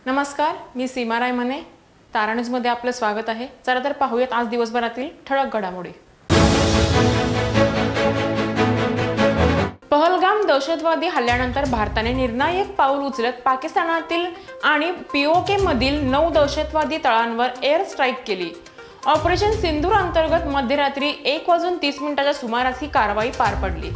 नमस्कार, मी सीमा रायमने. तारा न्यूजमध्ये आपलं स्वागत आहे. चला तर पाहूयात आज दिवसभरातील ठळक घडामोडी. पहलगाम दहशतवादी हल्ल्यानंतर भारताने निर्णायक पाऊल उचलत पाकिस्तानातील आणि पीओके मधील 9 दहशतवादी तळांवर एअर स्ट्राईक केली. ऑपरेशन सिंदूर अंतर्गत मध्यरात्री 1:30 सुमारास ही कारवाई पार पडली.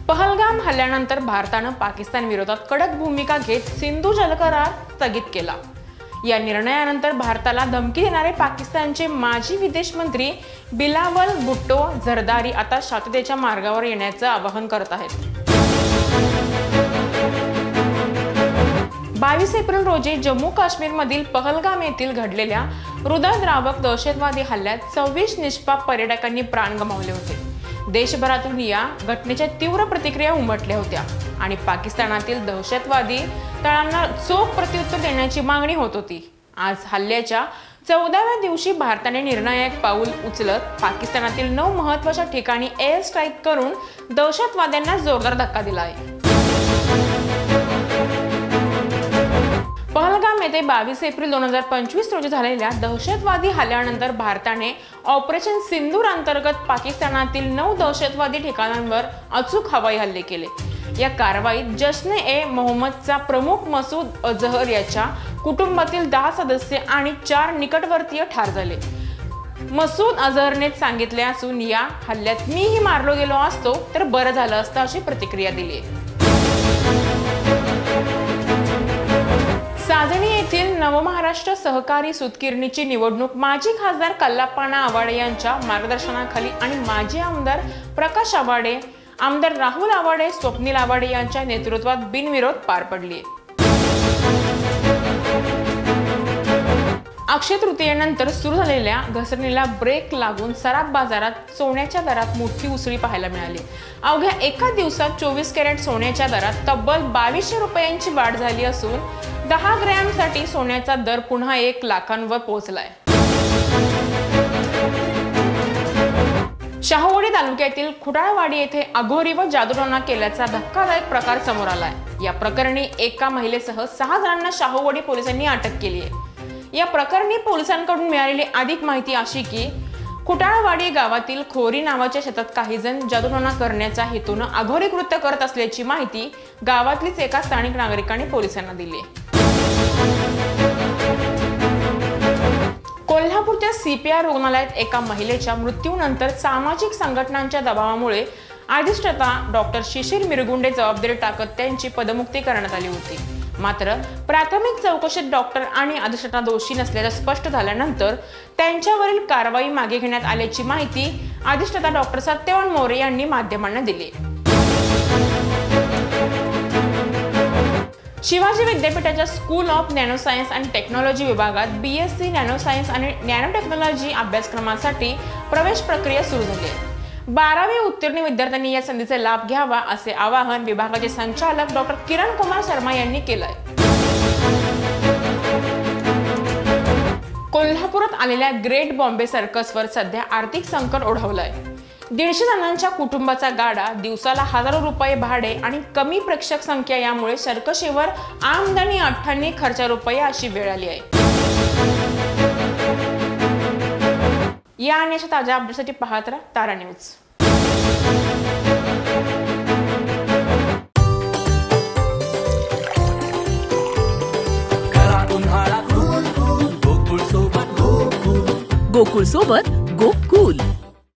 पहलगाम हल्ल्यानंतर भारताने पाकिस्तान विरोधात कडक भूमिका घेत सिंधू जलकरार स्थगित केला. या निर्णयानंतर भारताला धमकी देणारे पाकिस्तानचे माजी विदेश मंत्री बिलावल भुट्टो झरदारी आता शांततेच्या मार्गावर येण्याचे आवाहन करत आहेत. 22 एप्रिल रोजी जम्मू काश्मीर मधील पहलगाम येथील घडलेल्या हृदयद्रावक दहशतवादी हल्ल्यात 26 निष्पाप पर्यटकांनी प्राण गमावले होते. देशभरातून या घटनेच्या तीव्र प्रतिक्रिया उमटल्या होत्या आणि पाकिस्तानातील दहशतवादी तळांना चोख प्रत्युत्तर देण्याची मागणी होत होती. आज हल्ल्याच्या 14व्या दिवशी भारताने निर्णायक पाऊल उचलत पाकिस्तानातील 9 महत्त्वाच्या ठिकाणी एअर स्ट्राईक करून दहशतवाद्यांना जोरदार धक्का दिला आहे. पहलगाम येथे 22 एप्रिल 2025 रोजी झालेल्या दहशतवादी हल्ल्यानंतर भारताने ऑपरेशन सिंदूर अंतर्गत पाकिस्तानातील 9 दहशतवादी ठिकाणांवर अचूक हवाई हल्ले केले. या कारवाईत जश्न-ए-मोहम्मदचा प्रमुख मसूद अजहर याच्या कुटुंबातील 10 सदस्य आणि 4 निकटवर्तीय ठार झाले. मसूद अजहरने सांगितले असून या हल्ल्यात मीही मारलो गेलो असतो तर बरं झालं असतं अशी प्रतिक्रिया दिली. साजणी येथील नवमहाराष्ट्र सहकारी सूतगिरणीची निवडणूक माजी खासदार कल्लाप्पा आवाडे यांच्या मार्गदर्शनाखाली आणि माजी आमदार प्रकाश आवाडे, आमदार राहुल आवाडे, स्वप्नील आवाडे यांच्या नेतृत्वात बिनविरोध पार पडली. अक्षय तृतीयेनंतर सुरू झालेल्या घसरणीला ब्रेक लागून सराफ बाजारात सोन्याच्या दरात मोठी उसळी पाहायला मिळाली. अवघ्या एका दिवसात 24 कॅरेट सोन्याच्या दरात तब्बल 2200 रुपयांची वाढ झाली असून 10 ग्रॅमसाठी सोन्याचा दर पुन्हा 1 लाखांवर पोहोचलाय. शाहूवाडी तालुक्यातील खुटाळवाडी येथे अघोरी व जादूटोणा केल्याचा धक्कादायक प्रकार समोर आलाय. या प्रकरणी एका महिलेसह 6 जणांना शाहूवाडी पोलिसांनी अटक केली आहे. या प्रकरणी पोलिसांकडून मिळालेली अधिक माहिती अशी की खुटाळवाडी गावातील खोरी नावाच्या शेतात काही जण जादूटोणा करण्याच्या हेतून अघोरी कृत्य करत असल्याची माहिती गावातलीच एका स्थानिक नागरिकांनी पोलिसांना दिली. कोल्हापूरच्या CPR रुग्णालयात एका महिलेच्या मृत्यूनंतर सामाजिक संघटनांच्या दबावामुळे अधिष्ठाता डॉक्टर शिशिर मिरगुंडे जबाबदारी टाकत त्यांची पदमुक्ती करण्यात आली होती. मात्र प्राथमिक चौकशीत डॉक्टर आणि अधिष्ठाता दोषी नसल्याचे स्पष्ट झाल्यानंतर त्यांच्यावरील कारवाई मागे घेण्यात आल्याची माहिती अधिष्ठाता डॉक्टर सत्यवान मोरे यांनी माध्यमांना दिली. शिवाजी विद्यापीठाच्या स्कूल ऑफ नॅनो सायन्स आणि टेक्नॉलॉजी विभागात BSc नॅनो सायन्स आणि नॅनो टेक्नॉलॉजी अभ्यासक्रमासाठी प्रवेश प्रक्रिया सुरू झाली आहे. 12वी उत्तीर्ण विद्यार्थ्यांनी या संधीचा लाभ घ्यावा असे आवाहन विभागाचे संचालक डॉक्टर किरण कुमार शर्मा यांनी केलंय. कोल्हापुरात आलेल्या ग्रेट बॉम्बे सर्कसवर सध्या आर्थिक संकट ओढवलंय. 150 जणांच्या कुटुंबाचा गाडा, दिवसाला हजारो रुपये भाडे आणि कमी प्रेक्षक संख्या यामुळे सर्कशीवर आमदनी 98 खर्च रुपये अशी वेळ आली आहे. या आणि अशा ताज्या अपडेटसाठी पाहत राहा तारा न्यूज. गोकुळ सोबत गो कूल.